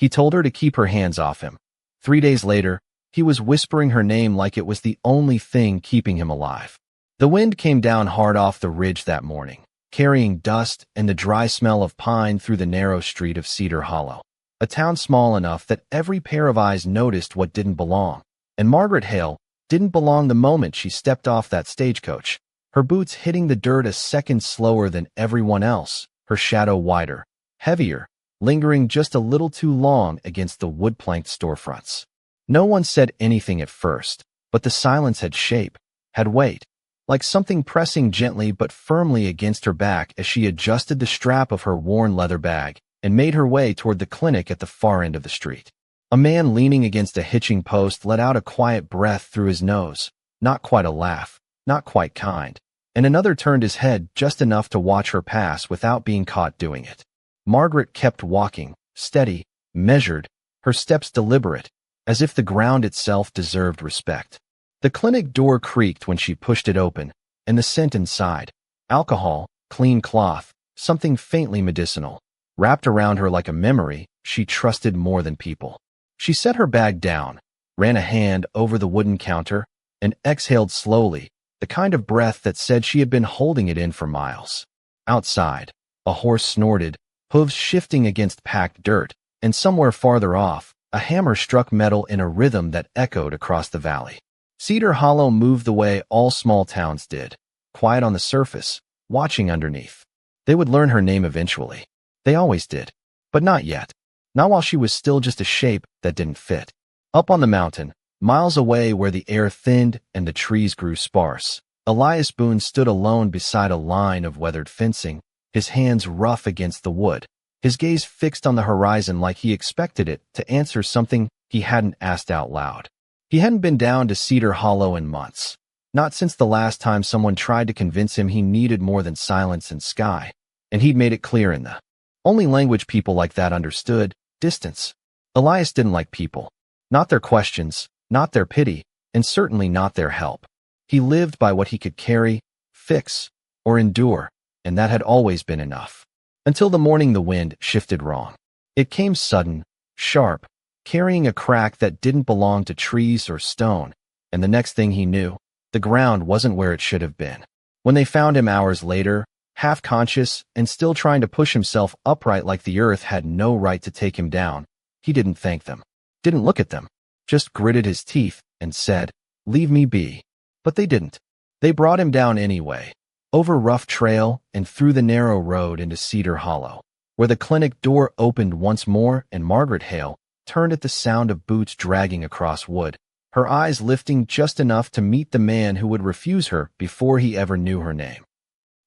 He told her to keep her hands off him. 3 days later, he was whispering her name like it was the only thing keeping him alive. The wind came down hard off the ridge that morning, carrying dust and the dry smell of pine through the narrow street of Cedar Hollow, a town small enough that every pair of eyes noticed what didn't belong. And Margaret Hale didn't belong the moment she stepped off that stagecoach, her boots hitting the dirt a second slower than everyone else, her shadow wider, heavier, lingering just a little too long against the wood-planked storefronts. No one said anything at first, but the silence had shape, had weight, like something pressing gently but firmly against her back as she adjusted the strap of her worn leather bag and made her way toward the clinic at the far end of the street. A man leaning against a hitching post let out a quiet breath through his nose, not quite a laugh, not quite kind, and another turned his head just enough to watch her pass without being caught doing it. Margaret kept walking, steady, measured, her steps deliberate, as if the ground itself deserved respect. The clinic door creaked when she pushed it open, and the scent inside, alcohol, clean cloth, something faintly medicinal, wrapped around her like a memory she trusted more than people. She set her bag down, ran a hand over the wooden counter, and exhaled slowly, the kind of breath that said she had been holding it in for miles. Outside, a horse snorted, hooves shifting against packed dirt, and somewhere farther off, a hammer struck metal in a rhythm that echoed across the valley. Cedar Hollow moved the way all small towns did, quiet on the surface, watching underneath. They would learn her name eventually. They always did. But not yet. Not while she was still just a shape that didn't fit. Up on the mountain, miles away where the air thinned and the trees grew sparse, Elias Boone stood alone beside a line of weathered fencing, his hands rough against the wood, his gaze fixed on the horizon like he expected it to answer something he hadn't asked out loud. He hadn't been down to Cedar Hollow in months, not since the last time someone tried to convince him he needed more than silence and sky, and he'd made it clear in the only language people like that understood, distance. Elias didn't like people. Not their questions, not their pity, and certainly not their help. He lived by what he could carry, fix, or endure, and that had always been enough. Until the morning the wind shifted wrong. It came sudden, sharp, carrying a crack that didn't belong to trees or stone, and the next thing he knew, the ground wasn't where it should have been. When they found him hours later, half-conscious and still trying to push himself upright like the earth had no right to take him down, he didn't thank them, didn't look at them, just gritted his teeth and said, "Leave me be." But they didn't. They brought him down anyway, over rough trail and through the narrow road into Cedar Hollow, where the clinic door opened once more and Margaret Hale turned at the sound of boots dragging across wood, her eyes lifting just enough to meet the man who would refuse her before he ever knew her name.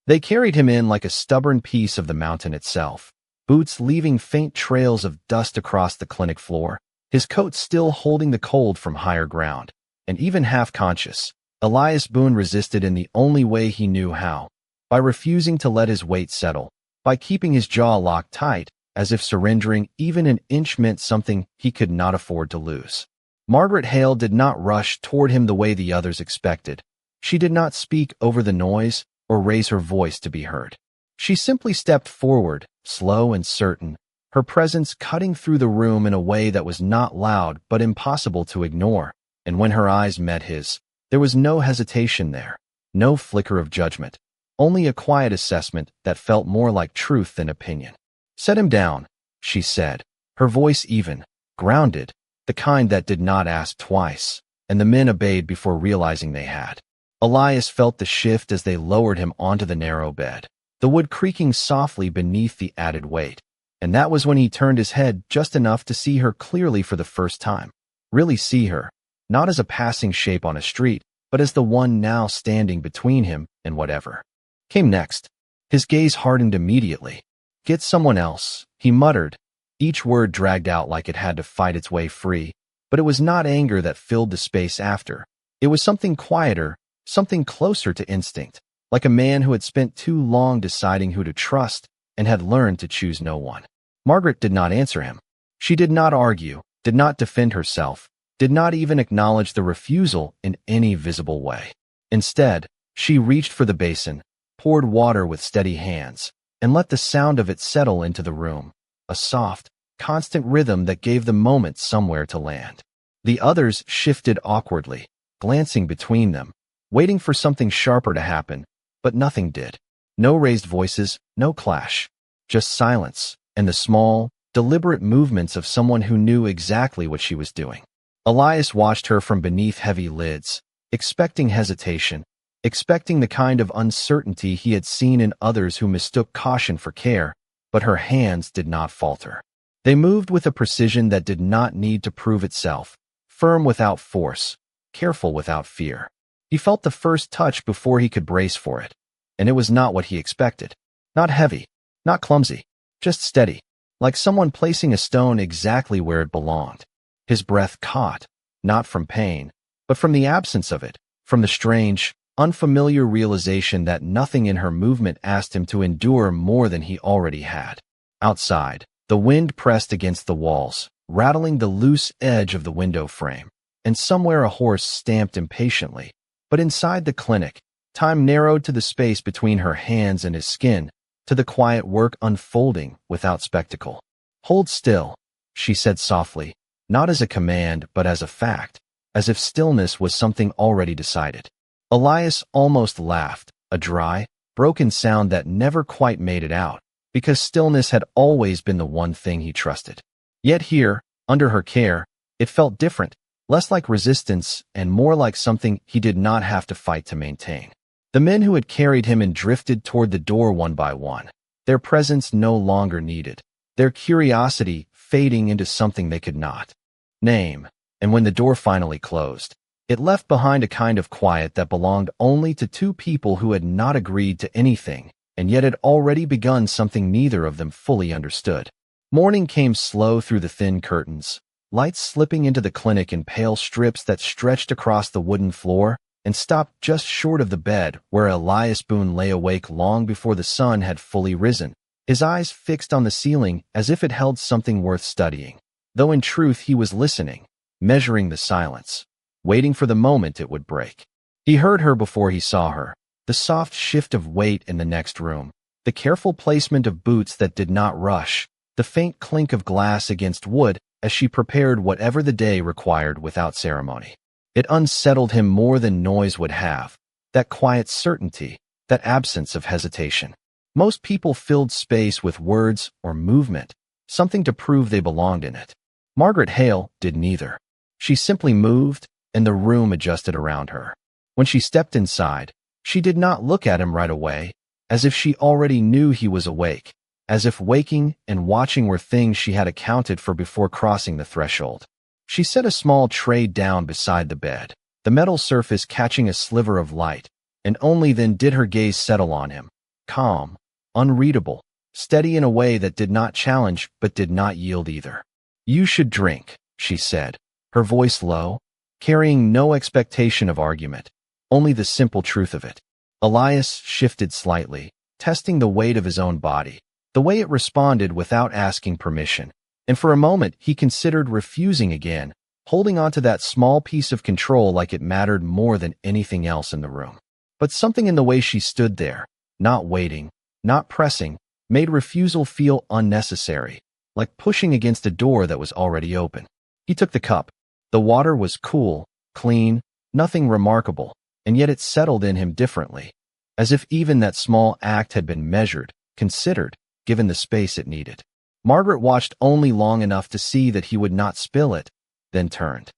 They carried him in like a stubborn piece of the mountain itself, boots leaving faint trails of dust across the clinic floor, his coat still holding the cold from higher ground, and even half-conscious, Elias Boone resisted in the only way he knew how, by refusing to let his weight settle, by keeping his jaw locked tight, as if surrendering even an inch meant something he could not afford to lose. Margaret Hale did not rush toward him the way the others expected. She did not speak over the noise or raise her voice to be heard. She simply stepped forward, slow and certain, her presence cutting through the room in a way that was not loud but impossible to ignore, and when her eyes met his, there was no hesitation there, no flicker of judgment, only a quiet assessment that felt more like truth than opinion. "Set him down," she said, her voice even, grounded, the kind that did not ask twice, and the men obeyed before realizing they had. Elias felt the shift as they lowered him onto the narrow bed, the wood creaking softly beneath the added weight, and that was when he turned his head just enough to see her clearly for the first time, really see her, not as a passing shape on a street, but as the one now standing between him and whatever came next. His gaze hardened immediately. "Get someone else," he muttered, each word dragged out like it had to fight its way free, but it was not anger that filled the space after. It was something quieter, something closer to instinct, like a man who had spent too long deciding who to trust and had learned to choose no one. Margaret did not answer him. She did not argue, did not defend herself, did not even acknowledge the refusal in any visible way. Instead, she reached for the basin, poured water with steady hands, and let the sound of it settle into the room, a soft, constant rhythm that gave the moment somewhere to land. The others shifted awkwardly, glancing between them, waiting for something sharper to happen, but nothing did. No raised voices, no clash, just silence and the small, deliberate movements of someone who knew exactly what she was doing. Elias watched her from beneath heavy lids, expecting hesitation, expecting the kind of uncertainty he had seen in others who mistook caution for care, but her hands did not falter. They moved with a precision that did not need to prove itself, firm without force, careful without fear. He felt the first touch before he could brace for it, and it was not what he expected. Not heavy, not clumsy, just steady, like someone placing a stone exactly where it belonged. His breath caught, not from pain, but from the absence of it, from the strange, unfamiliar realization that nothing in her movement asked him to endure more than he already had. Outside, the wind pressed against the walls, rattling the loose edge of the window frame, and somewhere a horse stamped impatiently. But inside the clinic, time narrowed to the space between her hands and his skin, to the quiet work unfolding without spectacle. "Hold still," she said softly, not as a command but as a fact, as if stillness was something already decided. Elias almost laughed, a dry, broken sound that never quite made it out, because stillness had always been the one thing he trusted. Yet here, under her care, it felt different, less like resistance and more like something he did not have to fight to maintain. The men who had carried him and drifted toward the door one by one, their presence no longer needed, their curiosity fading into something they could not name, and when the door finally closed, it left behind a kind of quiet that belonged only to two people who had not agreed to anything, and yet had already begun something neither of them fully understood. Morning came slow through the thin curtains, lights slipping into the clinic in pale strips that stretched across the wooden floor and stopped just short of the bed where Elias Boone lay awake long before the sun had fully risen, his eyes fixed on the ceiling as if it held something worth studying, though in truth he was listening, measuring the silence, waiting for the moment it would break. He heard her before he saw her, the soft shift of weight in the next room, the careful placement of boots that did not rush, the faint clink of glass against wood as she prepared whatever the day required without ceremony. It unsettled him more than noise would have, that quiet certainty, that absence of hesitation. Most people filled space with words or movement, something to prove they belonged in it. Margaret Hale did neither. She simply moved, and the room adjusted around her. When she stepped inside, she did not look at him right away, as if she already knew he was awake, as if waking and watching were things she had accounted for before crossing the threshold. She set a small tray down beside the bed, the metal surface catching a sliver of light, and only then did her gaze settle on him, calm, unreadable, steady in a way that did not challenge but did not yield either. "You should drink," she said, her voice low, carrying no expectation of argument, only the simple truth of it. Elias shifted slightly, testing the weight of his own body, the way it responded without asking permission, and for a moment he considered refusing again, holding on to that small piece of control like it mattered more than anything else in the room. But something in the way she stood there, not waiting, not pressing, made refusal feel unnecessary, like pushing against a door that was already open. He took the cup. The water was cool, clean, nothing remarkable, and yet it settled in him differently, as if even that small act had been measured, considered, given the space it needed. Margaret watched only long enough to see that he would not spill it, then turned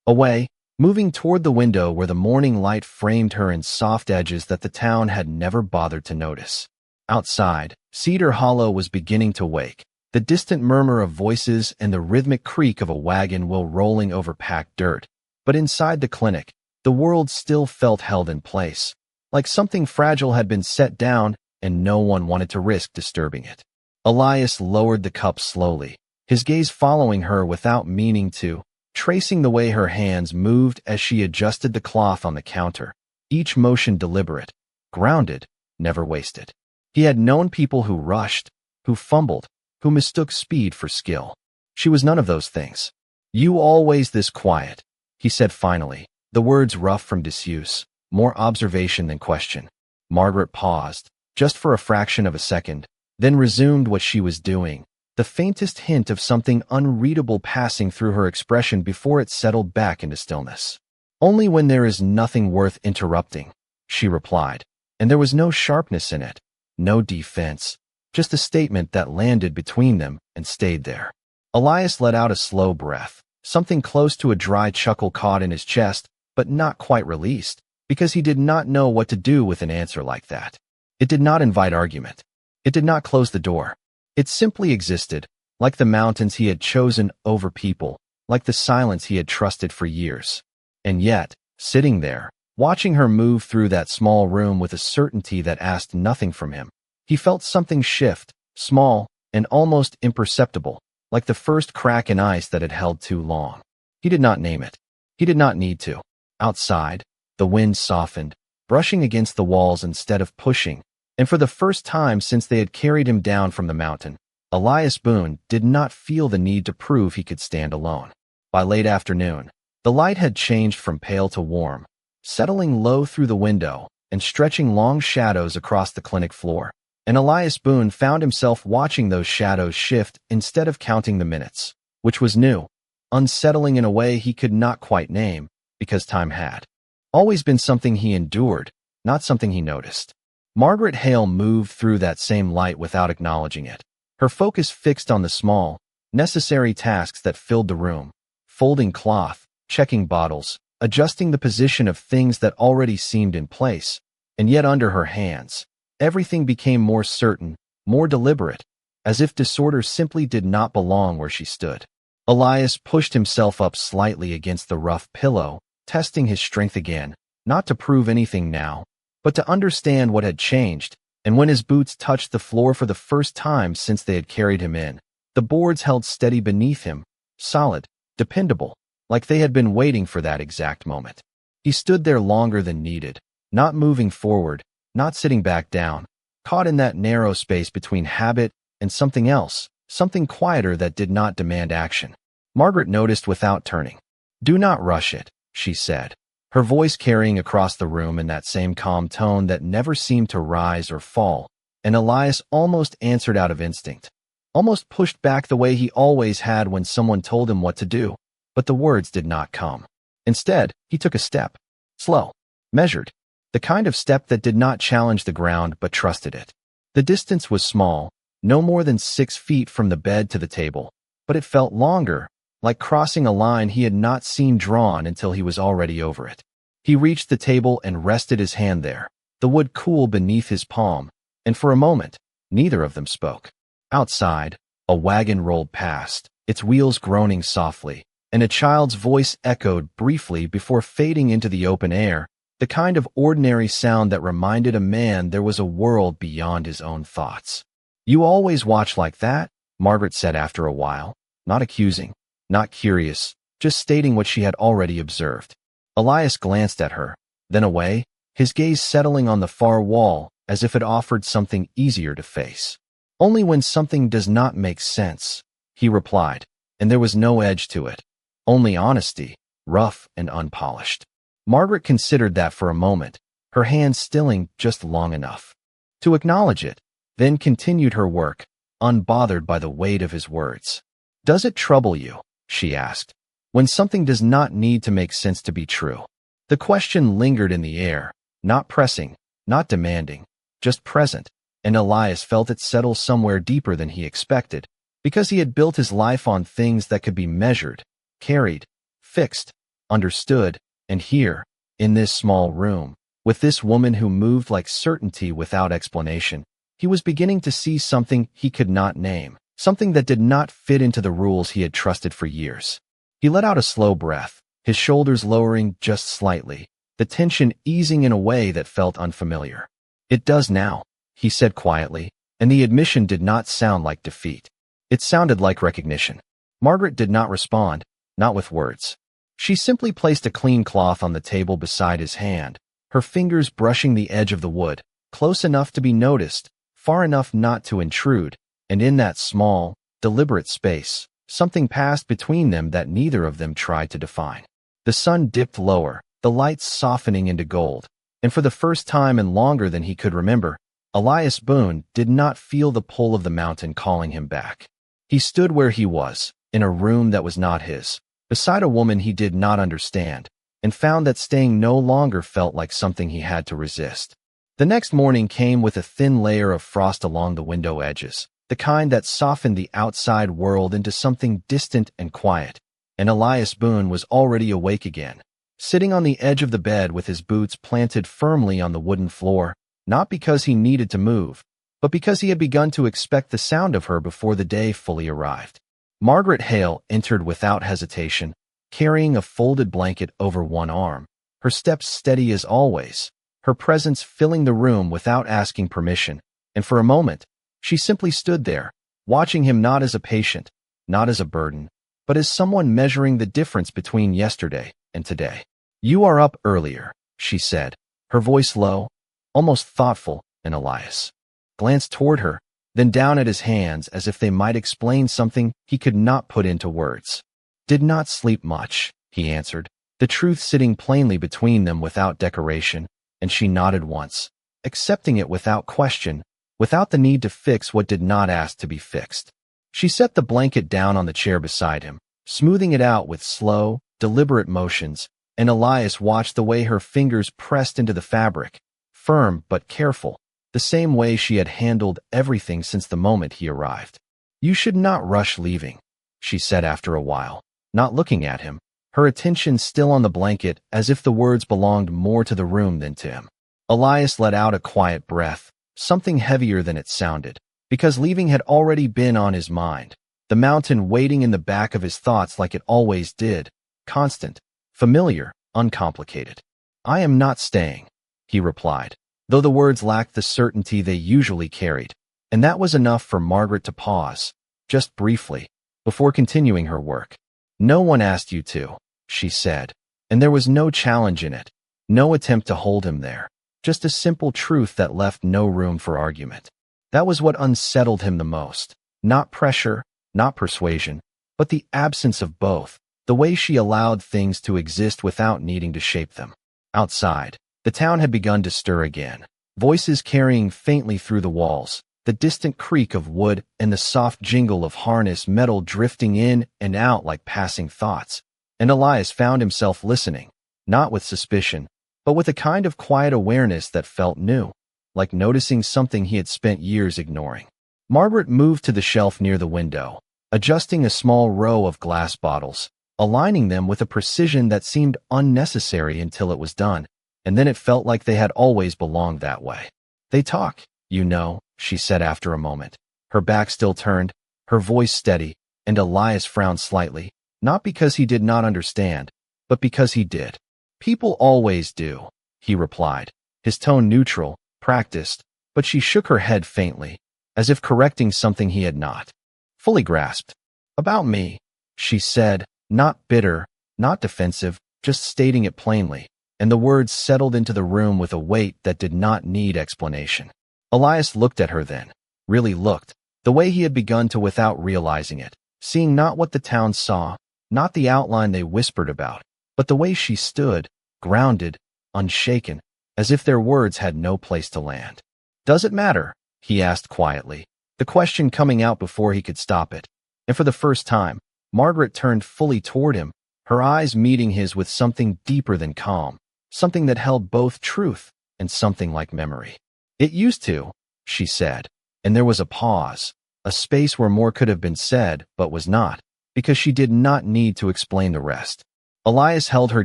away, moving toward the window where the morning light framed her in soft edges that the town had never bothered to notice. Outside, Cedar Hollow was beginning to wake, the distant murmur of voices and the rhythmic creak of a wagon wheel rolling over packed dirt. But inside the clinic, the world still felt held in place, like something fragile had been set down and no one wanted to risk disturbing it. Elias lowered the cup slowly, his gaze following her without meaning to, tracing the way her hands moved as she adjusted the cloth on the counter, each motion deliberate, grounded, never wasted. He had known people who rushed, who fumbled, who mistook speed for skill. She was none of those things. "You always this quiet," he said finally, the words rough from disuse, more observation than question. Margaret paused, just for a fraction of a second, then resumed what she was doing, the faintest hint of something unreadable passing through her expression before it settled back into stillness. "Only when there is nothing worth interrupting," she replied, and there was no sharpness in it, no defense, just a statement that landed between them and stayed there. Elias let out a slow breath. Something close to a dry chuckle caught in his chest, but not quite released, because he did not know what to do with an answer like that. It did not invite argument. It did not close the door. It simply existed, like the mountains he had chosen over people, like the silence he had trusted for years. And yet, sitting there, watching her move through that small room with a certainty that asked nothing from him, he felt something shift, small and almost imperceptible, like the first crack in ice that had held too long. He did not name it. He did not need to. Outside, the wind softened, brushing against the walls instead of pushing, and for the first time since they had carried him down from the mountain, Elias Boone did not feel the need to prove he could stand alone. By late afternoon, the light had changed from pale to warm, settling low through the window and stretching long shadows across the clinic floor. And Elias Boone found himself watching those shadows shift instead of counting the minutes, which was new, unsettling in a way he could not quite name, because time had always been something he endured, not something he noticed. Margaret Hale moved through that same light without acknowledging it, her focus fixed on the small, necessary tasks that filled the room, folding cloth, checking bottles, adjusting the position of things that already seemed in place, and yet under her hands, everything became more certain, more deliberate, as if disorder simply did not belong where she stood. Elias pushed himself up slightly against the rough pillow, testing his strength again, not to prove anything now, but to understand what had changed, and when his boots touched the floor for the first time since they had carried him in, the boards held steady beneath him, solid, dependable, like they had been waiting for that exact moment. He stood there longer than needed, not moving forward, not sitting back down, caught in that narrow space between habit and something else, something quieter that did not demand action. Margaret noticed without turning. "Do not rush it," she said, her voice carrying across the room in that same calm tone that never seemed to rise or fall, and Elias almost answered out of instinct, almost pushed back the way he always had when someone told him what to do, but the words did not come. Instead, he took a step, slow, measured, the kind of step that did not challenge the ground but trusted it. The distance was small, no more than 6 feet from the bed to the table, but it felt longer, like crossing a line he had not seen drawn until he was already over it. He reached the table and rested his hand there, the wood cool beneath his palm, and for a moment, neither of them spoke. Outside, a wagon rolled past, its wheels groaning softly, and a child's voice echoed briefly before fading into the open air, the kind of ordinary sound that reminded a man there was a world beyond his own thoughts. "You always watch like that?" Margaret said after a while, not accusing, not curious, just stating what she had already observed. Elias glanced at her, then away, his gaze settling on the far wall as if it offered something easier to face. "Only when something does not make sense," he replied, and there was no edge to it, only honesty, rough and unpolished. Margaret considered that for a moment, her hand stilling just long enough to acknowledge it, then continued her work, unbothered by the weight of his words. "Does it trouble you," she asked, "when something does not need to make sense to be true?" The question lingered in the air, not pressing, not demanding, just present, and Elias felt it settle somewhere deeper than he expected, because he had built his life on things that could be measured, carried, fixed, understood, and here, in this small room, with this woman who moved like certainty without explanation, he was beginning to see something he could not name, something that did not fit into the rules he had trusted for years. He let out a slow breath, his shoulders lowering just slightly, the tension easing in a way that felt unfamiliar. "It does now," he said quietly, and the admission did not sound like defeat. It sounded like recognition. Margaret did not respond, not with words. She simply placed a clean cloth on the table beside his hand, her fingers brushing the edge of the wood, close enough to be noticed, far enough not to intrude, and in that small, deliberate space, something passed between them that neither of them tried to define. The sun dipped lower, the lights softening into gold, and for the first time and longer than he could remember, Elias Boone did not feel the pull of the mountain calling him back. He stood where he was, in a room that was not his, beside a woman he did not understand, and found that staying no longer felt like something he had to resist. The next morning came with a thin layer of frost along the window edges, the kind that softened the outside world into something distant and quiet, and Elias Boone was already awake again, sitting on the edge of the bed with his boots planted firmly on the wooden floor, not because he needed to move, but because he had begun to expect the sound of her before the day fully arrived. Margaret Hale entered without hesitation, carrying a folded blanket over one arm, her steps steady as always, her presence filling the room without asking permission, and for a moment, she simply stood there, watching him not as a patient, not as a burden, but as someone measuring the difference between yesterday and today. "You are up earlier," she said, her voice low, almost thoughtful, and Elias glanced toward her, then down at his hands as if they might explain something he could not put into words. "Did not sleep much," he answered, the truth sitting plainly between them without decoration, and she nodded once, accepting it without question, without the need to fix what did not ask to be fixed. She set the blanket down on the chair beside him, smoothing it out with slow, deliberate motions, and Elias watched the way her fingers pressed into the fabric, firm but careful, the same way she had handled everything since the moment he arrived. "You should not rush leaving," she said after a while, not looking at him, her attention still on the blanket as if the words belonged more to the room than to him. Elias let out a quiet breath, something heavier than it sounded, because leaving had already been on his mind, the mountain waiting in the back of his thoughts like it always did, constant, familiar, uncomplicated. "I am not staying," he replied, though the words lacked the certainty they usually carried, and that was enough for Margaret to pause, just briefly, before continuing her work. "No one asked you to," she said, and there was no challenge in it, no attempt to hold him there, just a simple truth that left no room for argument. That was what unsettled him the most, not pressure, not persuasion, but the absence of both, the way she allowed things to exist without needing to shape them. Outside, the town had begun to stir again, voices carrying faintly through the walls, the distant creak of wood and the soft jingle of harness metal drifting in and out like passing thoughts, and Elias found himself listening, not with suspicion, but with a kind of quiet awareness that felt new, like noticing something he had spent years ignoring. Margaret moved to the shelf near the window, adjusting a small row of glass bottles, aligning them with a precision that seemed unnecessary until it was done, and then it felt like they had always belonged that way. "They talk, you know," she said after a moment, her back still turned, her voice steady, and Elias frowned slightly, not because he did not understand, but because he did. "People always do," he replied, his tone neutral, practiced, but she shook her head faintly, as if correcting something he had not fully grasped. "About me," she said, not bitter, not defensive, just stating it plainly, and the words settled into the room with a weight that did not need explanation. Elias looked at her then, really looked, the way he had begun to without realizing it, seeing not what the town saw, not the outline they whispered about, but the way she stood, grounded, unshaken, as if their words had no place to land. "Does it matter?" he asked quietly, the question coming out before he could stop it, and for the first time, Margaret turned fully toward him, her eyes meeting his with something deeper than calm, something that held both truth and something like memory. "It used to," she said, and there was a pause, a space where more could have been said but was not, because she did not need to explain the rest. Elias held her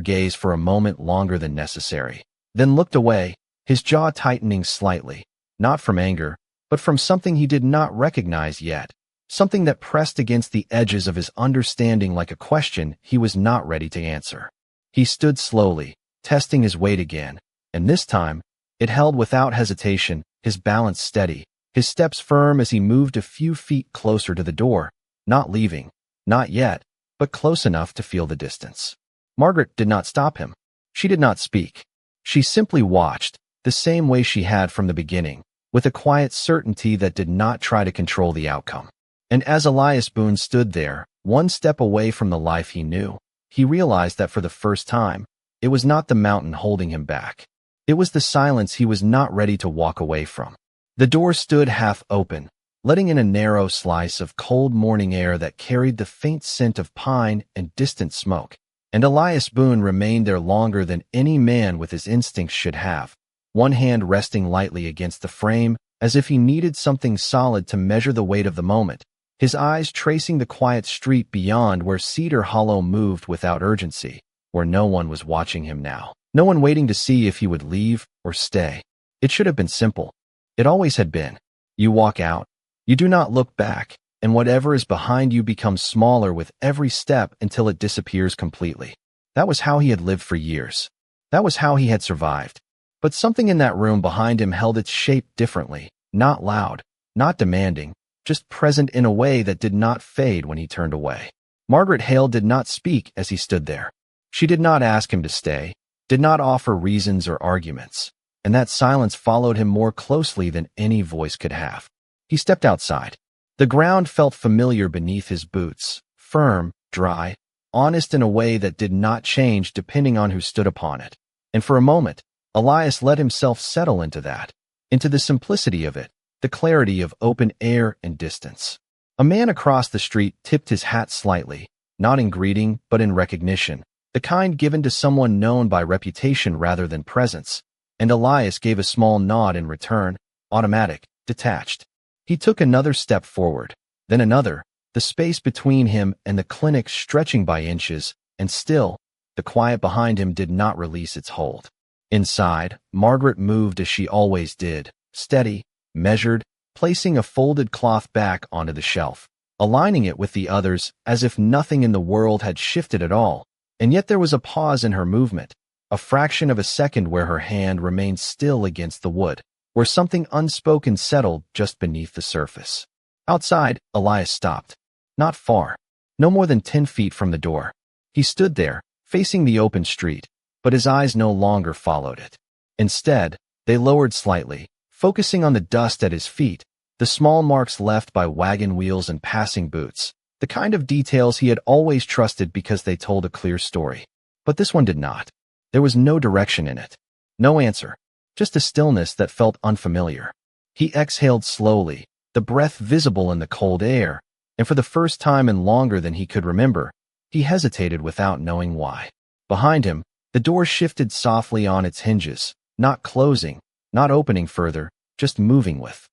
gaze for a moment longer than necessary, then looked away, his jaw tightening slightly, not from anger, but from something he did not recognize yet, something that pressed against the edges of his understanding like a question he was not ready to answer. He stood slowly, testing his weight again, and this time, it held without hesitation, his balance steady, his steps firm as he moved a few feet closer to the door, not leaving, not yet, but close enough to feel the distance. Margaret did not stop him. She did not speak. She simply watched, the same way she had from the beginning, with a quiet certainty that did not try to control the outcome. And as Elias Boone stood there, one step away from the life he knew, he realized that for the first time, it was not the mountain holding him back. It was the silence he was not ready to walk away from. The door stood half open, letting in a narrow slice of cold morning air that carried the faint scent of pine and distant smoke. And Elias Boone remained there longer than any man with his instincts should have, one hand resting lightly against the frame as if he needed something solid to measure the weight of the moment, his eyes tracing the quiet street beyond where Cedar Hollow moved without urgency, where no one was watching him now, no one waiting to see if he would leave or stay. It should have been simple. It always had been. You walk out, you do not look back, and whatever is behind you becomes smaller with every step until it disappears completely. That was how he had lived for years. That was how he had survived. But something in that room behind him held its shape differently, not loud, not demanding, just present in a way that did not fade when he turned away. Margaret Hale did not speak as he stood there. She did not ask him to stay, did not offer reasons or arguments, and that silence followed him more closely than any voice could have. He stepped outside. The ground felt familiar beneath his boots, firm, dry, honest in a way that did not change depending on who stood upon it. And for a moment, Elias let himself settle into that, into the simplicity of it, the clarity of open air and distance. A man across the street tipped his hat slightly, not in greeting but in recognition, the kind given to someone known by reputation rather than presence, and Elias gave a small nod in return, automatic, detached. He took another step forward, then another, the space between him and the clinic stretching by inches, and still, the quiet behind him did not release its hold. Inside, Margaret moved as she always did, steady, measured, placing a folded cloth back onto the shelf, aligning it with the others as if nothing in the world had shifted at all, and yet there was a pause in her movement, a fraction of a second where her hand remained still against the wood, where something unspoken settled just beneath the surface. Outside, Elias stopped. Not far. No more than 10 feet from the door. He stood there, facing the open street, but his eyes no longer followed it. Instead, they lowered slightly, focusing on the dust at his feet, the small marks left by wagon wheels and passing boots, the kind of details he had always trusted because they told a clear story. But this one did not. There was no direction in it. No answer. Just a stillness that felt unfamiliar. He exhaled slowly, the breath visible in the cold air, and for the first time in longer than he could remember, he hesitated without knowing why. Behind him, the door shifted softly on its hinges, not closing, not opening further, just moving with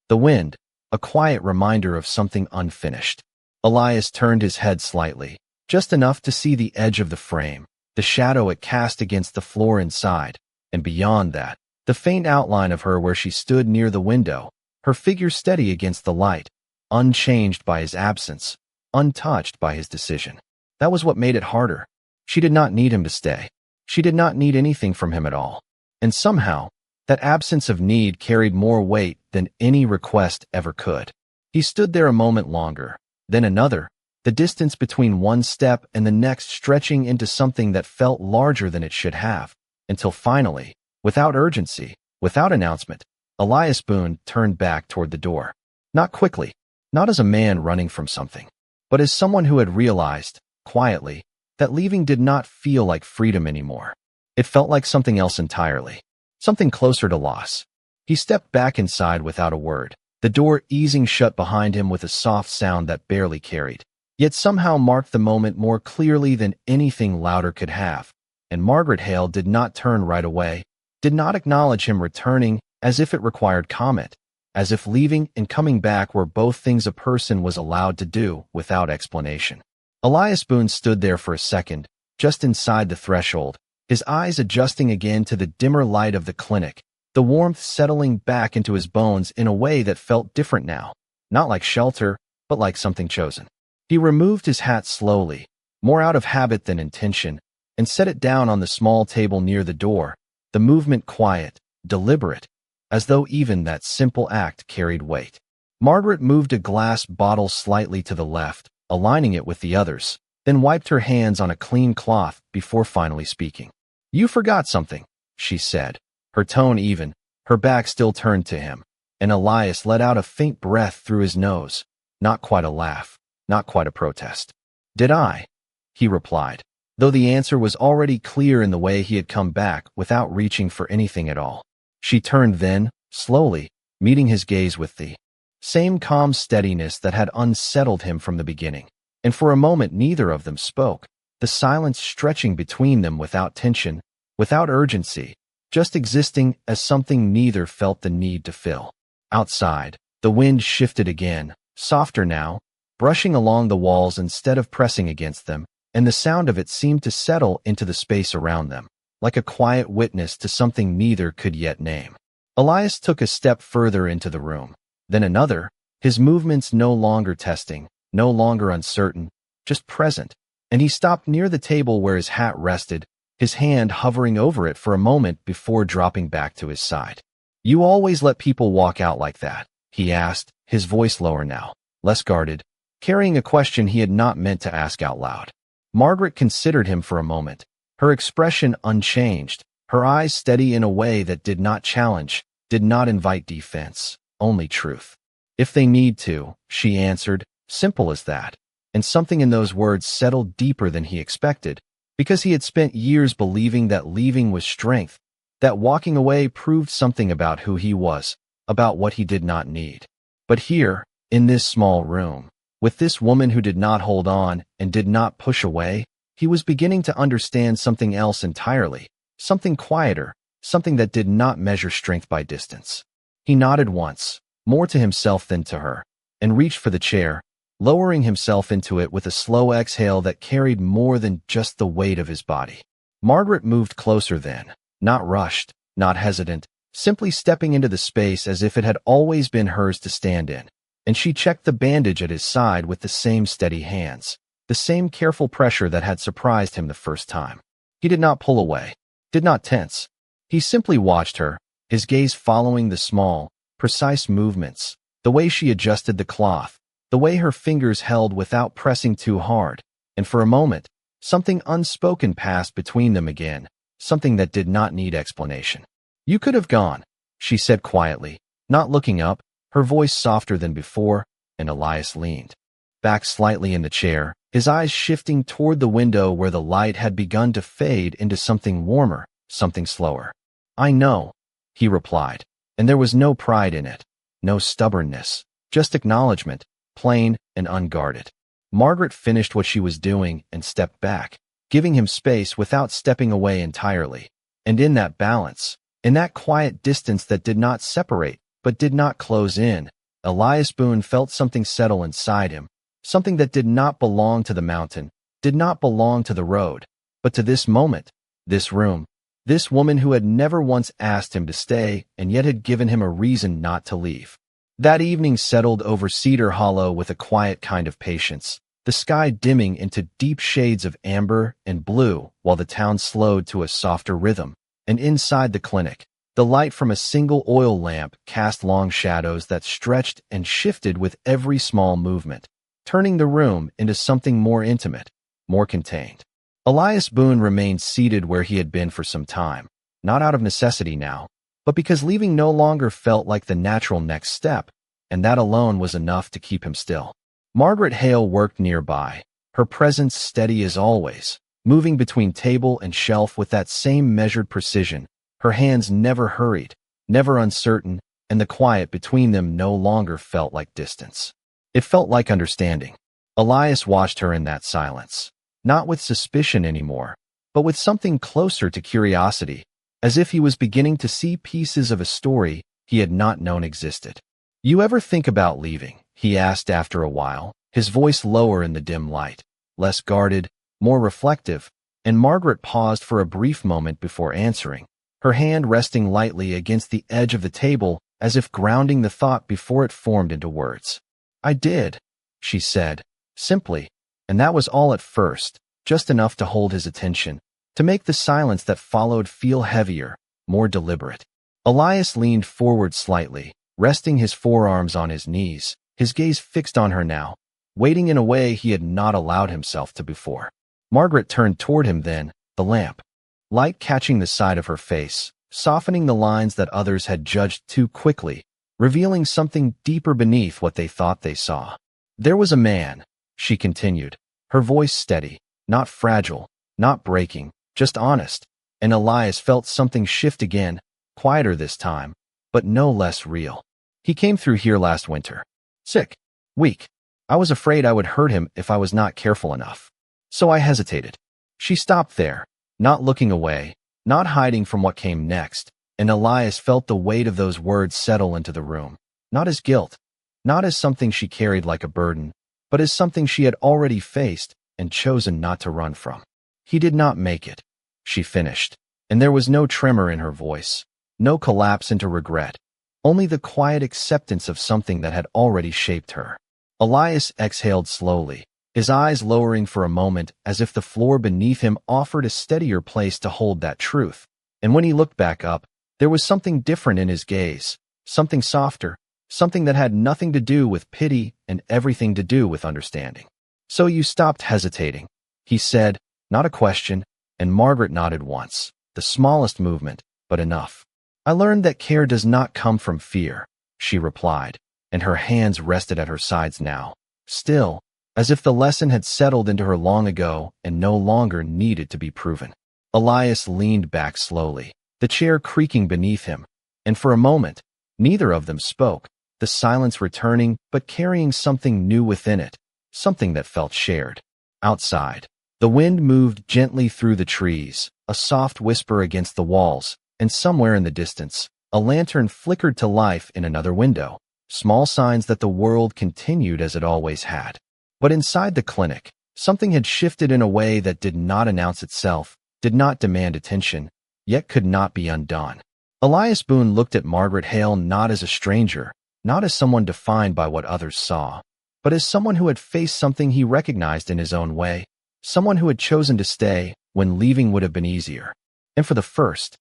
the wind, a quiet reminder of something unfinished. Elias turned his head slightly, just enough to see the edge of the frame, the shadow it cast against the floor inside, and beyond that, the faint outline of her where she stood near the window, her figure steady against the light, unchanged by his absence, untouched by his decision. That was what made it harder. She did not need him to stay. She did not need anything from him at all. And somehow, that absence of need carried more weight than any request ever could. He stood there a moment longer, then another, the distance between one step and the next stretching into something that felt larger than it should have, until finally, without urgency, without announcement, Elias Boone turned back toward the door. Not quickly, not as a man running from something, but as someone who had realized, quietly, that leaving did not feel like freedom anymore. It felt like something else entirely, something closer to loss. He stepped back inside without a word, the door easing shut behind him with a soft sound that barely carried, yet somehow marked the moment more clearly than anything louder could have. And Margaret Hale did not turn right away, did not acknowledge him returning as if it required comment, as if leaving and coming back were both things a person was allowed to do without explanation. Elias Boone stood there for a second, just inside the threshold, his eyes adjusting again to the dimmer light of the clinic, the warmth settling back into his bones in a way that felt different now, not like shelter, but like something chosen. He removed his hat slowly, more out of habit than intention, and set it down on the small table near the door, the movement quiet, deliberate, as though even that simple act carried weight. Margaret moved a glass bottle slightly to the left, aligning it with the others, then wiped her hands on a clean cloth before finally speaking. "You forgot something," she said, her tone even, her back still turned to him, and Elias let out a faint breath through his nose, not quite a laugh, not quite a protest. "Did I?" he replied, though the answer was already clear in the way he had come back without reaching for anything at all. She turned then, slowly, meeting his gaze with the Same calm steadiness that had unsettled him from the beginning. And for a moment neither of them spoke, the silence stretching between them without tension, without urgency, just existing as something neither felt the need to fill. Outside, the wind shifted again, softer now, brushing along the walls instead of pressing against them, and the sound of it seemed to settle into the space around them, like a quiet witness to something neither could yet name. Elias took a step further into the room, then another, his movements no longer testing, no longer uncertain, just present, and he stopped near the table where his hat rested, his hand hovering over it for a moment before dropping back to his side. "You always let people walk out like that?" he asked, his voice lower now, less guarded, carrying a question he had not meant to ask out loud. Margaret considered him for a moment, her expression unchanged, her eyes steady in a way that did not challenge, did not invite defense, only truth. "If they need to," she answered, simple as that, and something in those words settled deeper than he expected, because he had spent years believing that leaving was strength, that walking away proved something about who he was, about what he did not need. But here, in this small room, with this woman who did not hold on and did not push away, he was beginning to understand something else entirely, something quieter, something that did not measure strength by distance. He nodded once, more to himself than to her, and reached for the chair, lowering himself into it with a slow exhale that carried more than just the weight of his body. Margaret moved closer then, not rushed, not hesitant, simply stepping into the space as if it had always been hers to stand in, and she checked the bandage at his side with the same steady hands, the same careful pressure that had surprised him the first time. He did not pull away, did not tense. He simply watched her, his gaze following the small, precise movements, the way she adjusted the cloth, the way her fingers held without pressing too hard, and for a moment, something unspoken passed between them again, something that did not need explanation. "You could have gone," she said quietly, not looking up, her voice softer than before, and Elias leaned back slightly in the chair, his eyes shifting toward the window where the light had begun to fade into something warmer, something slower. "I know," he replied, and there was no pride in it, no stubbornness, just acknowledgement, plain and unguarded. Margaret finished what she was doing and stepped back, giving him space without stepping away entirely. And in that balance, in that quiet distance that did not separate but did not close in, Elias Boone felt something settle inside him, something that did not belong to the mountain, did not belong to the road, but to this moment, this room, this woman who had never once asked him to stay and yet had given him a reason not to leave. That evening settled over Cedar Hollow with a quiet kind of patience, the sky dimming into deep shades of amber and blue while the town slowed to a softer rhythm, and inside the clinic, the light from a single oil lamp cast long shadows that stretched and shifted with every small movement, turning the room into something more intimate, more contained. Elias Boone remained seated where he had been for some time, not out of necessity now, but because leaving no longer felt like the natural next step, and that alone was enough to keep him still. Margaret Hale worked nearby, her presence steady as always, moving between table and shelf with that same measured precision, her hands never hurried, never uncertain, and the quiet between them no longer felt like distance. It felt like understanding. Elias watched her in that silence, not with suspicion anymore, but with something closer to curiosity, as if he was beginning to see pieces of a story he had not known existed. "You ever think about leaving?" he asked after a while, his voice lower in the dim light, less guarded, more reflective, and Margaret paused for a brief moment before answering, her hand resting lightly against the edge of the table as if grounding the thought before it formed into words. "I did," she said, simply, and that was all at first, just enough to hold his attention, to make the silence that followed feel heavier, more deliberate. Elias leaned forward slightly, resting his forearms on his knees, his gaze fixed on her now, waiting in a way he had not allowed himself to before. Margaret turned toward him then, the lamp, light catching the side of her face, softening the lines that others had judged too quickly, revealing something deeper beneath what they thought they saw. "There was a man," she continued, her voice steady, not fragile, not breaking, just honest, and Elias felt something shift again, quieter this time, but no less real. "He came through here last winter. Sick. Weak. I was afraid I would hurt him if I was not careful enough. So I hesitated. She stopped there, not looking away, not hiding from what came next, and Elias felt the weight of those words settle into the room. Not as guilt, not as something she carried like a burden, but as something she had already faced and chosen not to run from. He did not make it, she finished, and there was no tremor in her voice, no collapse into regret, only the quiet acceptance of something that had already shaped her. Elias exhaled slowly, his eyes lowering for a moment as if the floor beneath him offered a steadier place to hold that truth. And when he looked back up, there was something different in his gaze, something softer, something that had nothing to do with pity and everything to do with understanding. So you stopped hesitating, he said, not a question, and Margaret nodded once, the smallest movement, but enough. I learned that care does not come from fear, she replied, and her hands rested at her sides now, still, as if the lesson had settled into her long ago and no longer needed to be proven. Elias leaned back slowly, the chair creaking beneath him, and for a moment, neither of them spoke, the silence returning but carrying something new within it, something that felt shared. Outside, the wind moved gently through the trees, a soft whisper against the walls, and somewhere in the distance, a lantern flickered to life in another window, small signs that the world continued as it always had. But inside the clinic, something had shifted in a way that did not announce itself, did not demand attention, yet could not be undone. Elias Boone looked at Margaret Hale not as a stranger, not as someone defined by what others saw, but as someone who had faced something he recognized in his own way, someone who had chosen to stay when leaving would have been easier. And for the first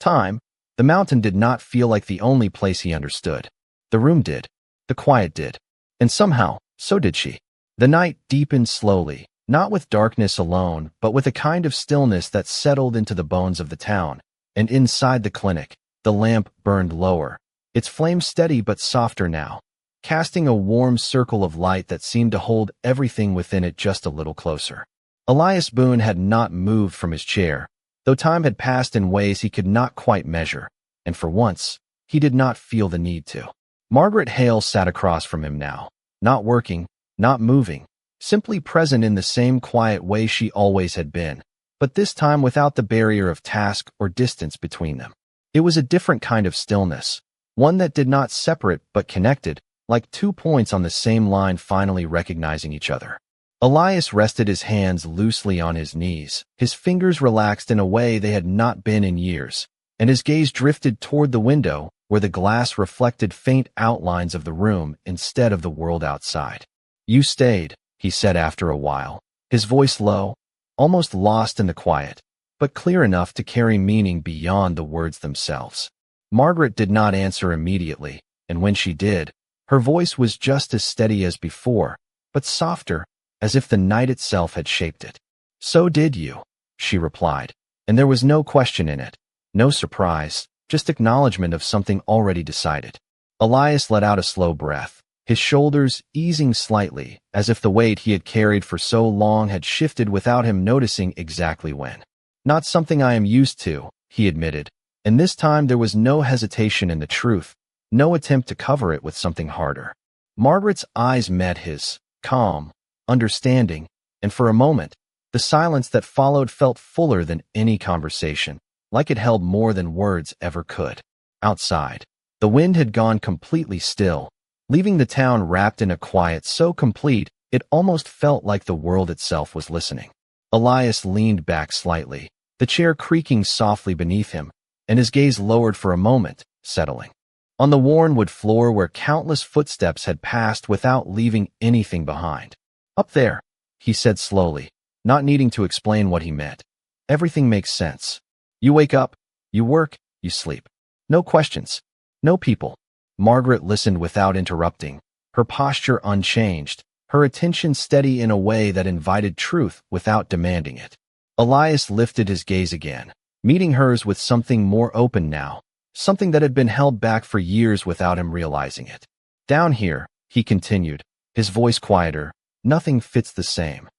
time, the mountain did not feel like the only place he understood. The room did. The quiet did. And somehow, so did she. The night deepened slowly, not with darkness alone, but with a kind of stillness that settled into the bones of the town. And inside the clinic, the lamp burned lower, its flame steady but softer now, casting a warm circle of light that seemed to hold everything within it just a little closer. Elias Boone had not moved from his chair, though time had passed in ways he could not quite measure, and for once, he did not feel the need to. Margaret Hale sat across from him now, not working, not moving, simply present in the same quiet way she always had been, but this time without the barrier of task or distance between them. It was a different kind of stillness, one that did not separate but connected, like 2 points on the same line finally recognizing each other. Elias rested his hands loosely on his knees, his fingers relaxed in a way they had not been in years, and his gaze drifted toward the window where the glass reflected faint outlines of the room instead of the world outside. You stayed, he said after a while, his voice low, almost lost in the quiet, but clear enough to carry meaning beyond the words themselves. Margaret did not answer immediately, and when she did, her voice was just as steady as before, but softer, as if the night itself had shaped it. So did you, she replied, and there was no question in it, no surprise, just acknowledgement of something already decided. Elias let out a slow breath, his shoulders easing slightly, as if the weight he had carried for so long had shifted without him noticing exactly when. Not something I am used to, he admitted, and this time there was no hesitation in the truth, no attempt to cover it with something harder. Margaret's eyes met his, calm, understanding, and for a moment, the silence that followed felt fuller than any conversation, like it held more than words ever could. Outside, the wind had gone completely still, leaving the town wrapped in a quiet so complete it almost felt like the world itself was listening. Elias leaned back slightly, the chair creaking softly beneath him, and his gaze lowered for a moment, settling on the worn wood floor where countless footsteps had passed without leaving anything behind. Up there, he said slowly, not needing to explain what he meant. Everything makes sense. You wake up, you work, you sleep. No questions, no people. Margaret listened without interrupting, her posture unchanged, her attention steady in a way that invited truth without demanding it. Elias lifted his gaze again, meeting hers with something more open now, something that had been held back for years without him realizing it. Down here, he continued, his voice quieter, nothing fits the same.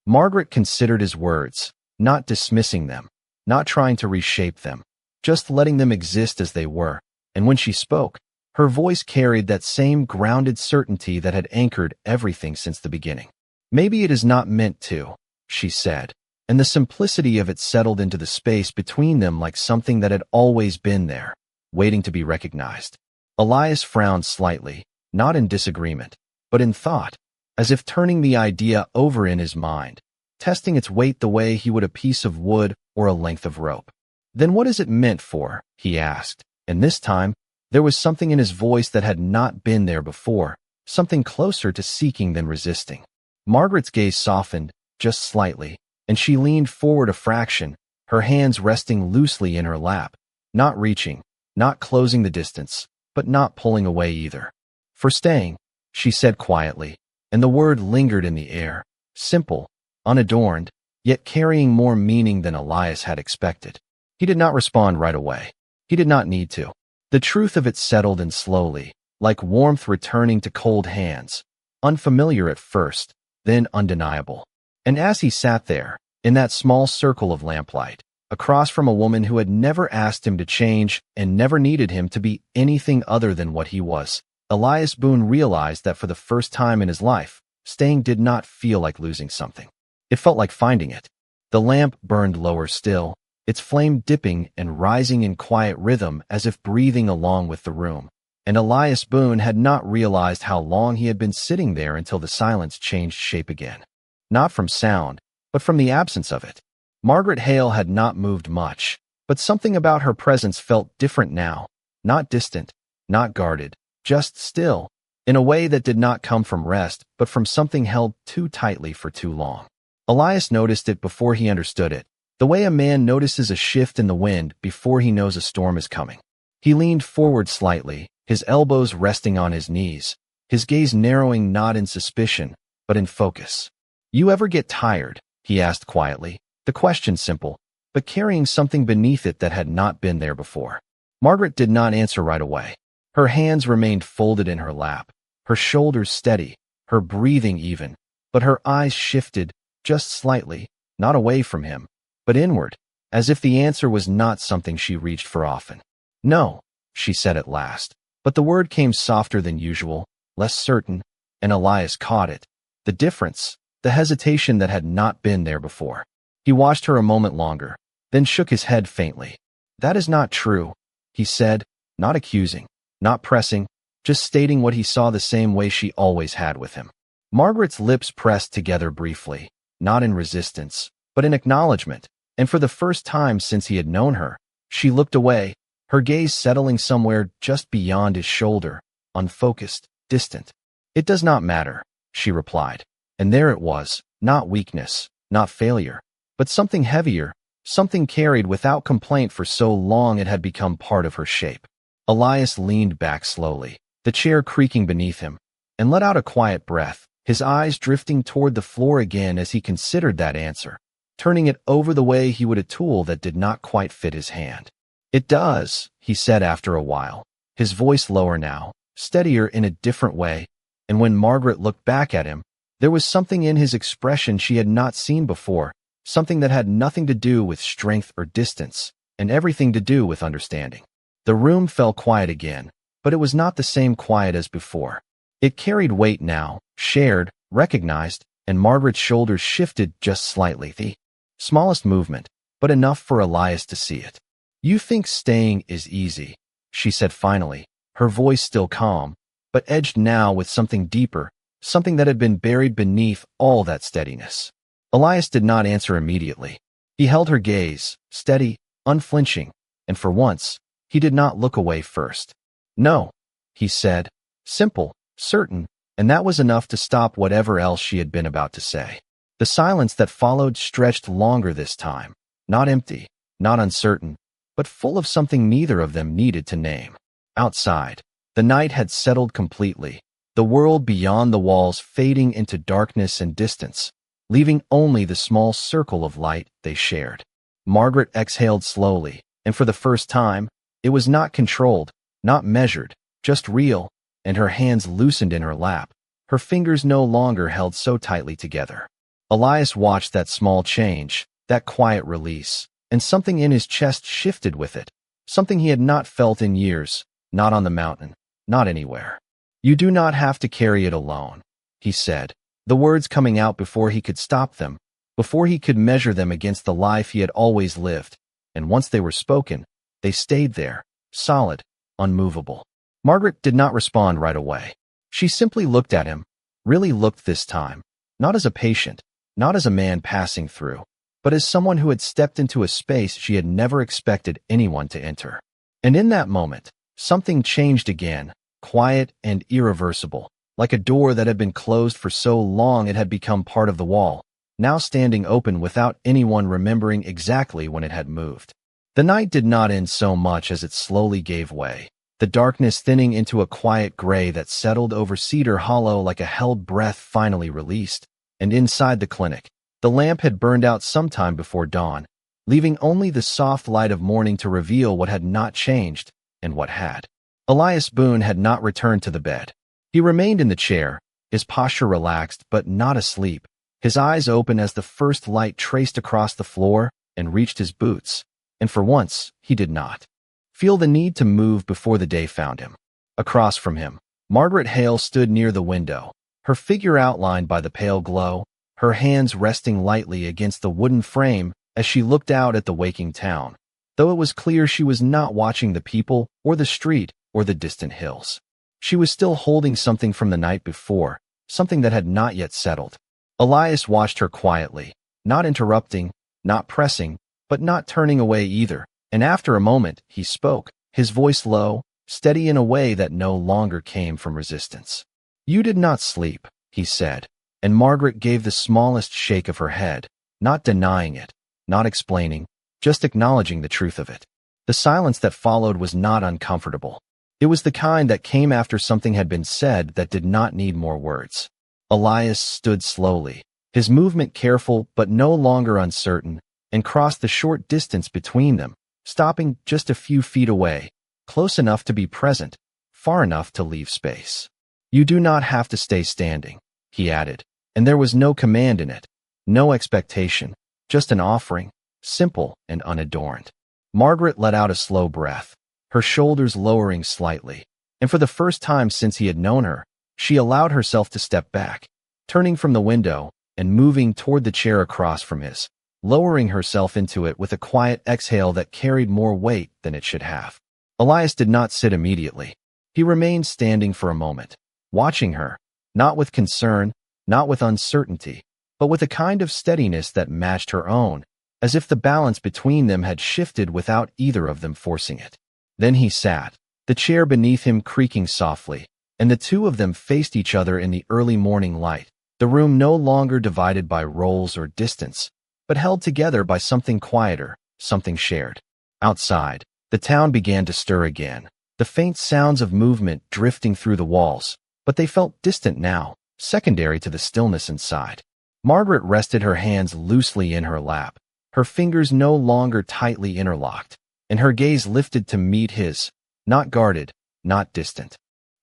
Margaret considered his words, not dismissing them, not trying to reshape them, just letting them exist as they were, and when she spoke, Her voice carried that same grounded certainty that had anchored everything since the beginning. "Maybe it is not meant to," she said, and the simplicity of it settled into the space between them like something that had always been there, waiting to be recognized. Elias frowned slightly, not in disagreement, but in thought, as if turning the idea over in his mind, testing its weight the way he would a piece of wood or a length of rope. "Then what is it meant for?" he asked, and this time, there was something in his voice that had not been there before, something closer to seeking than resisting. Margaret's gaze softened, just slightly, and she leaned forward a fraction, her hands resting loosely in her lap, not reaching, not closing the distance, but not pulling away either. "For staying," she said quietly, and the word lingered in the air, simple, unadorned, yet carrying more meaning than Elias had expected. He did not respond right away. He did not need to. The truth of it settled in slowly, like warmth returning to cold hands, unfamiliar at first, then undeniable. And as he sat there, in that small circle of lamplight, across from a woman who had never asked him to change and never needed him to be anything other than what he was, Elias Boone realized that for the first time in his life, staying did not feel like losing something. It felt like finding it. The lamp burned lower still, its flame dipping and rising in quiet rhythm as if breathing along with the room. And Elias Boone had not realized how long he had been sitting there until the silence changed shape again. Not from sound, but from the absence of it. Margaret Hale had not moved much, but something about her presence felt different now, not distant, not guarded, just still, in a way that did not come from rest, but from something held too tightly for too long. Elias noticed it before he understood it, the way a man notices a shift in the wind before he knows a storm is coming. He leaned forward slightly, his elbows resting on his knees, his gaze narrowing not in suspicion, but in focus. "You ever get tired?" he asked quietly, the question simple, but carrying something beneath it that had not been there before. Margaret did not answer right away. Her hands remained folded in her lap, her shoulders steady, her breathing even, but her eyes shifted, just slightly, not away from him, but inward, as if the answer was not something she reached for often. "No," she said at last, but the word came softer than usual, less certain, and Elias caught it. The difference, the hesitation that had not been there before. He watched her a moment longer, then shook his head faintly. "That is not true," he said, not accusing, not pressing, just stating what he saw the same way she always had with him. Margaret's lips pressed together briefly, not in resistance, but in acknowledgement, and for the first time since he had known her, she looked away, her gaze settling somewhere just beyond his shoulder, unfocused, distant. "It does not matter," she replied, and there it was, not weakness, not failure, but something heavier, something carried without complaint for so long it had become part of her shape. Elias leaned back slowly, the chair creaking beneath him, and let out a quiet breath, his eyes drifting toward the floor again as he considered that answer, turning it over the way he would a tool that did not quite fit his hand. "It does," he said after a while, his voice lower now, steadier in a different way, and when Margaret looked back at him, there was something in his expression she had not seen before, something that had nothing to do with strength or distance, and everything to do with understanding. The room fell quiet again, but it was not the same quiet as before. It carried weight now, shared, recognized, and Margaret's shoulders shifted just slightly, the smallest movement, but enough for Elias to see it. "You think staying is easy," she said finally, her voice still calm, but edged now with something deeper, something that had been buried beneath all that steadiness. Elias did not answer immediately. He held her gaze, steady, unflinching, and for once, he did not look away first. "No," he said, simple, certain, and that was enough to stop whatever else she had been about to say. The silence that followed stretched longer this time, not empty, not uncertain, but full of something neither of them needed to name. Outside, the night had settled completely, the world beyond the walls fading into darkness and distance, leaving only the small circle of light they shared. Margaret exhaled slowly, and for the first time, it was not controlled, not measured, just real, and her hands loosened in her lap, her fingers no longer held so tightly together. Elias watched that small change, that quiet release, and something in his chest shifted with it, something he had not felt in years, not on the mountain, not anywhere. You do not have to carry it alone, he said, the words coming out before he could stop them, before he could measure them against the life he had always lived, and once they were spoken, they stayed there, solid, unmovable. Margaret did not respond right away. She simply looked at him, really looked this time, not as a patient, not as a man passing through, but as someone who had stepped into a space she had never expected anyone to enter. And in that moment, something changed again, quiet and irreversible, like a door that had been closed for so long it had become part of the wall, now standing open without anyone remembering exactly when it had moved. The night did not end so much as it slowly gave way, the darkness thinning into a quiet gray that settled over Cedar Hollow like a held breath finally released, and inside the clinic, the lamp had burned out sometime before dawn, leaving only the soft light of morning to reveal what had not changed and what had. Elias Boone had not returned to the bed. He remained in the chair, his posture relaxed but not asleep, his eyes open as the first light traced across the floor and reached his boots, and for once he did not feel the need to move before the day found him. Across from him, Margaret Hale stood near the window, her figure outlined by the pale glow, her hands resting lightly against the wooden frame as she looked out at the waking town, though it was clear she was not watching the people or the street or the distant hills. She was still holding something from the night before, something that had not yet settled. Elias watched her quietly, not interrupting, not pressing, but not turning away either, and after a moment he spoke, his voice low, steady in a way that no longer came from resistance. "You did not sleep," he said, and Margaret gave the smallest shake of her head, not denying it, not explaining, just acknowledging the truth of it. The silence that followed was not uncomfortable. It was the kind that came after something had been said that did not need more words. Elias stood slowly, his movement careful but no longer uncertain, and crossed the short distance between them, stopping just a few feet away, close enough to be present, far enough to leave space. "You do not have to stay standing," he added, and there was no command in it, no expectation, just an offering, simple and unadorned. Margaret let out a slow breath, her shoulders lowering slightly, and for the first time since he had known her, she allowed herself to step back, turning from the window and moving toward the chair across from his, lowering herself into it with a quiet exhale that carried more weight than it should have. Elias did not sit immediately. He remained standing for a moment, watching her, not with concern, not with uncertainty, but with a kind of steadiness that matched her own, as if the balance between them had shifted without either of them forcing it. Then he sat, the chair beneath him creaking softly, and the two of them faced each other in the early morning light, the room no longer divided by roles or distance, but held together by something quieter, something shared. Outside, the town began to stir again, the faint sounds of movement drifting through the walls, but they felt distant now, secondary to the stillness inside. Margaret rested her hands loosely in her lap, her fingers no longer tightly interlocked, and her gaze lifted to meet his, not guarded, not distant,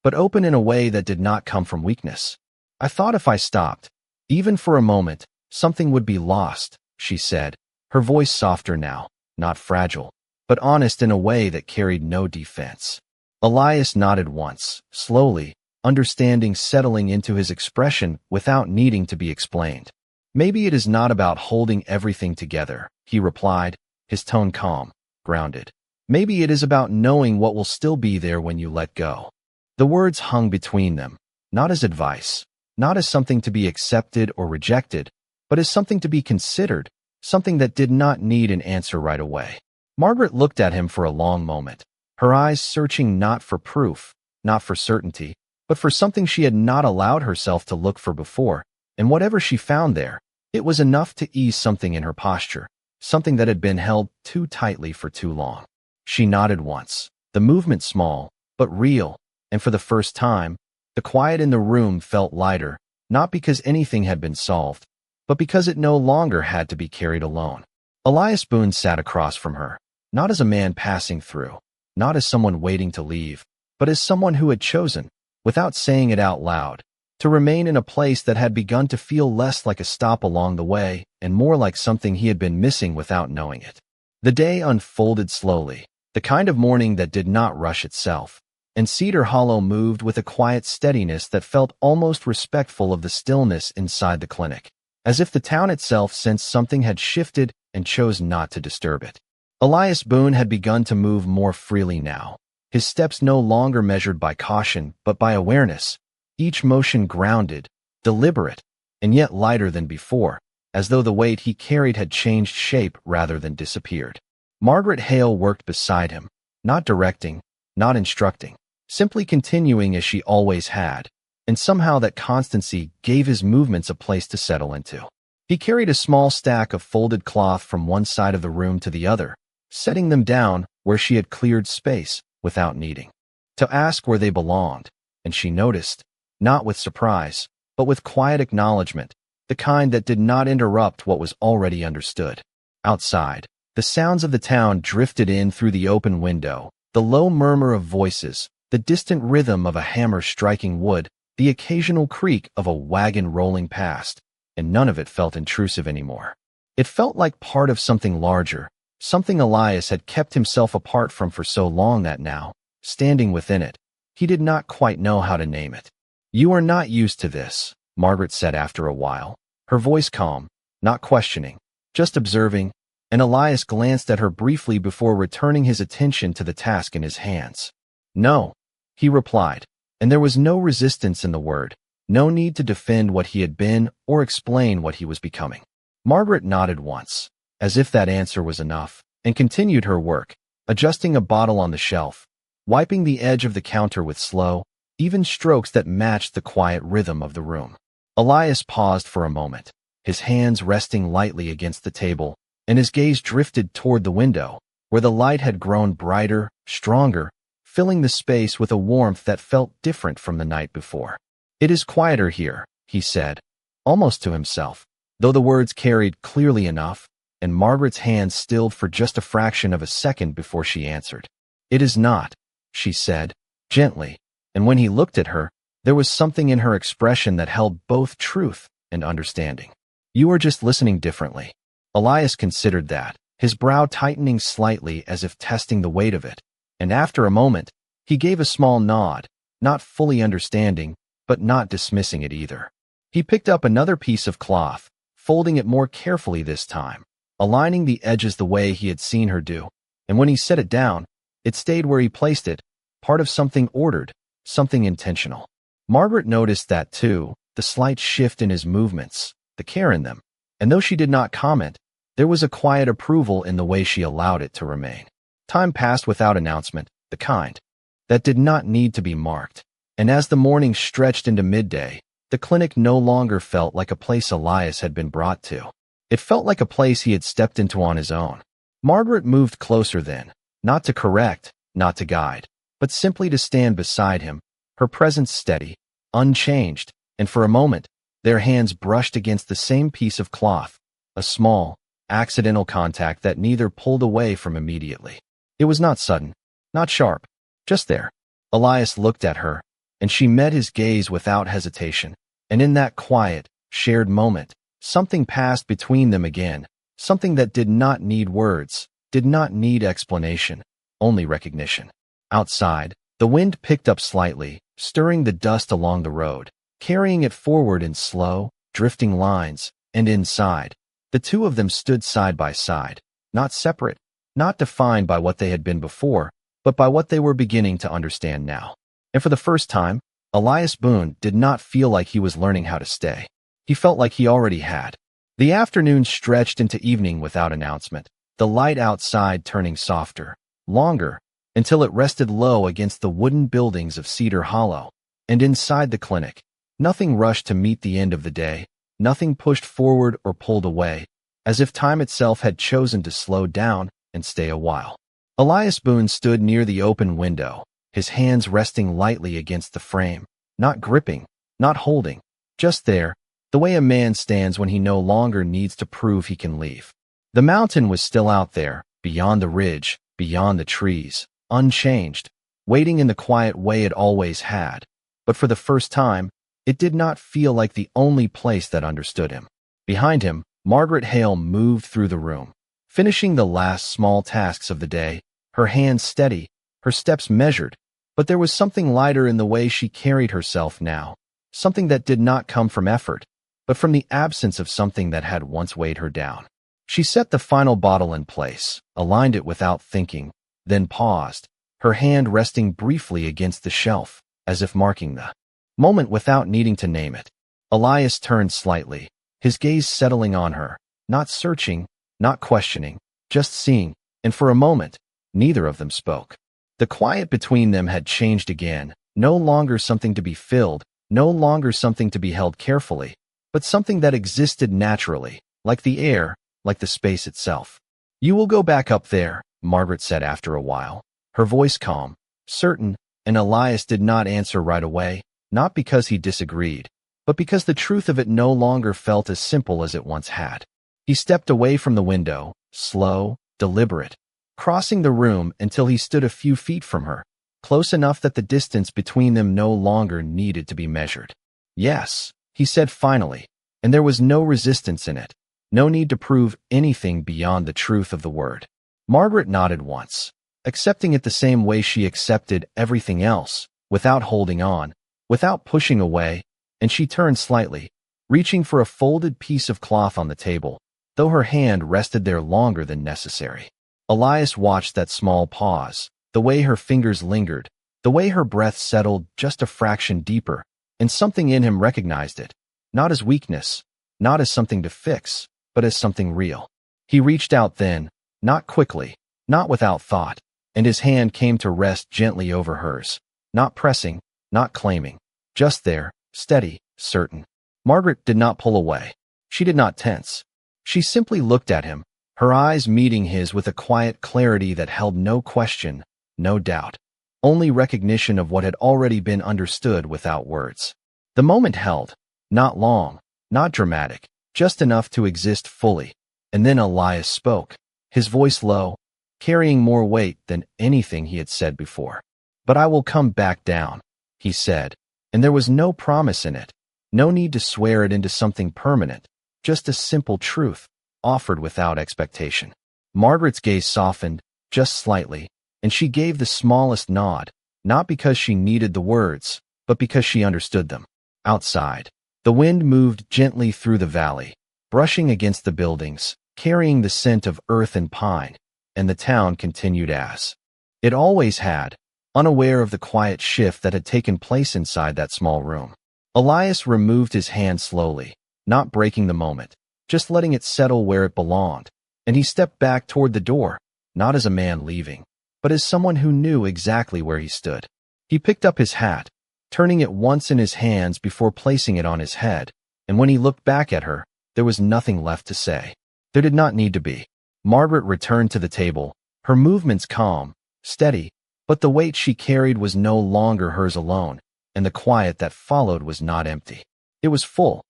but open in a way that did not come from weakness. "I thought if I stopped, even for a moment, something would be lost," she said, her voice softer now, not fragile, but honest in a way that carried no defense. Elias nodded once, slowly, understanding settling into his expression without needing to be explained. "Maybe it is not about holding everything together," he replied, his tone calm, grounded. "Maybe it is about knowing what will still be there when you let go." The words hung between them, not as advice, not as something to be accepted or rejected, but as something to be considered, something that did not need an answer right away. Margaret looked at him for a long moment, her eyes searching not for proof, not for certainty, but for something she had not allowed herself to look for before, and whatever she found there, it was enough to ease something in her posture, something that had been held too tightly for too long. She nodded once, the movement small, but real, and for the first time, the quiet in the room felt lighter, not because anything had been solved, but because it no longer had to be carried alone. Elias Boone sat across from her, not as a man passing through, not as someone waiting to leave, but as someone who had chosen, without saying it out loud, to remain in a place that had begun to feel less like a stop along the way and more like something he had been missing without knowing it. The day unfolded slowly, the kind of morning that did not rush itself, and Cedar Hollow moved with a quiet steadiness that felt almost respectful of the stillness inside the clinic, as if the town itself sensed something had shifted and chose not to disturb it. Elias Boone had begun to move more freely now, his steps no longer measured by caution but by awareness, each motion grounded, deliberate, and yet lighter than before, as though the weight he carried had changed shape rather than disappeared. Margaret Hale worked beside him, not directing, not instructing, simply continuing as she always had, and somehow that constancy gave his movements a place to settle into. He carried a small stack of folded cloth from one side of the room to the other, setting them down where she had cleared space without needing to ask where they belonged, and she noticed, not with surprise, but with quiet acknowledgement, the kind that did not interrupt what was already understood. Outside, the sounds of the town drifted in through the open window, the low murmur of voices, the distant rhythm of a hammer striking wood, the occasional creak of a wagon rolling past, and none of it felt intrusive anymore. It felt like part of something larger, something Elias had kept himself apart from for so long that now, standing within it, he did not quite know how to name it. "You are not used to this," Margaret said after a while, her voice calm, not questioning, just observing, and Elias glanced at her briefly before returning his attention to the task in his hands. "No," he replied, and there was no resistance in the word, no need to defend what he had been or explain what he was becoming. Margaret nodded once, as if that answer was enough, and continued her work, adjusting a bottle on the shelf, wiping the edge of the counter with slow, even strokes that matched the quiet rhythm of the room. Elias paused for a moment, his hands resting lightly against the table, and his gaze drifted toward the window, where the light had grown brighter, stronger, filling the space with a warmth that felt different from the night before. "It is quieter here," he said, almost to himself, though the words carried clearly enough, and Margaret's hands stilled for just a fraction of a second before she answered. "It is not," she said, gently, and when he looked at her, there was something in her expression that held both truth and understanding. "You are just listening differently." Elias considered that, his brow tightening slightly as if testing the weight of it, and after a moment, he gave a small nod, not fully understanding, but not dismissing it either. He picked up another piece of cloth, folding it more carefully this time, aligning the edges the way he had seen her do, and when he set it down, it stayed where he placed it, part of something ordered, something intentional. Margaret noticed that too, the slight shift in his movements, the care in them, and though she did not comment, there was a quiet approval in the way she allowed it to remain. Time passed without announcement, the kind that did not need to be marked, and as the morning stretched into midday, the clinic no longer felt like a place Elias had been brought to. It felt like a place he had stepped into on his own. Margaret moved closer then, not to correct, not to guide, but simply to stand beside him, her presence steady, unchanged, and for a moment, their hands brushed against the same piece of cloth, a small, accidental contact that neither pulled away from immediately. It was not sudden, not sharp, just there. Elias looked at her, and she met his gaze without hesitation, and in that quiet, shared moment, something passed between them again, something that did not need words, did not need explanation, only recognition. Outside, the wind picked up slightly, stirring the dust along the road, carrying it forward in slow, drifting lines, and inside, the two of them stood side by side, not separate, not defined by what they had been before, but by what they were beginning to understand now. And for the first time, Elias Boone did not feel like he was learning how to stay. He felt like he already had. The afternoon stretched into evening without announcement, the light outside turning softer, longer, until it rested low against the wooden buildings of Cedar Hollow. And inside the clinic, nothing rushed to meet the end of the day, nothing pushed forward or pulled away, as if time itself had chosen to slow down and stay a while. Elias Boone stood near the open window, his hands resting lightly against the frame, not gripping, not holding, just there, the way a man stands when he no longer needs to prove he can leave. The mountain was still out there, beyond the ridge, beyond the trees, unchanged, waiting in the quiet way it always had, but for the first time, it did not feel like the only place that understood him. Behind him, Margaret Hale moved through the room, finishing the last small tasks of the day, her hands steady, her steps measured, But there was something lighter in the way she carried herself now, something that did not come from effort, but from the absence of something that had once weighed her down. She set the final bottle in place, aligned it without thinking, then paused, her hand resting briefly against the shelf, as if marking the moment without needing to name it. Elias turned slightly, his gaze settling on her, not searching, not questioning, just seeing, and for a moment, neither of them spoke. The quiet between them had changed again, no longer something to be filled, no longer something to be held carefully, but something that existed naturally, like the air, like the space itself. "You will go back up there," Margaret said after a while, her voice calm, certain, and Elias did not answer right away, not because he disagreed, but because the truth of it no longer felt as simple as it once had. He stepped away from the window, slow, deliberate, crossing the room until he stood a few feet from her, close enough that the distance between them no longer needed to be measured. "Yes," he said finally, and there was no resistance in it, no need to prove anything beyond the truth of the word. Margaret nodded once, accepting it the same way she accepted everything else, without holding on, without pushing away, and she turned slightly, reaching for a folded piece of cloth on the table, though her hand rested there longer than necessary. Elias watched that small pause, the way her fingers lingered, the way her breath settled just a fraction deeper, and something in him recognized it, not as weakness, not as something to fix, but as something real. He reached out then, not quickly, not without thought, and his hand came to rest gently over hers, not pressing, not claiming, just there, steady, certain. Margaret did not pull away. She did not tense. She simply looked at him, her eyes meeting his with a quiet clarity that held no question, no doubt, only recognition of what had already been understood without words. The moment held, not long, not dramatic, just enough to exist fully, and then Elias spoke, his voice low, carrying more weight than anything he had said before. "But I will come back down," he said, and there was no promise in it, no need to swear it into something permanent, just a simple truth, offered without expectation. Margaret's gaze softened, just slightly, and she gave the smallest nod, not because she needed the words, but because she understood them. Outside, the wind moved gently through the valley, brushing against the buildings, carrying the scent of earth and pine, and the town continued as it always had, unaware of the quiet shift that had taken place inside that small room. Elias removed his hand slowly, not breaking the moment, just letting it settle where it belonged, and he stepped back toward the door, not as a man leaving, but as someone who knew exactly where he stood. He picked up his hat, turning it once in his hands before placing it on his head, and when he looked back at her, there was nothing left to say. There did not need to be. Margaret returned to the table, her movements calm, steady, but the weight she carried was no longer hers alone, and the quiet that followed was not empty. It was full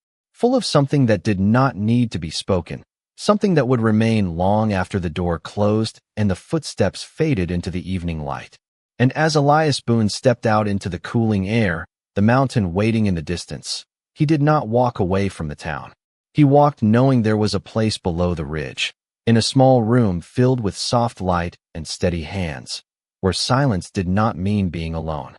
of something that did not need to be spoken, something that would remain long after the door closed and the footsteps faded into the evening light. And as Elias Boone stepped out into the cooling air, the mountain waiting in the distance, he did not walk away from the town. He walked knowing there was a place below the ridge, in a small room filled with soft light and steady hands, where silence did not mean being alone.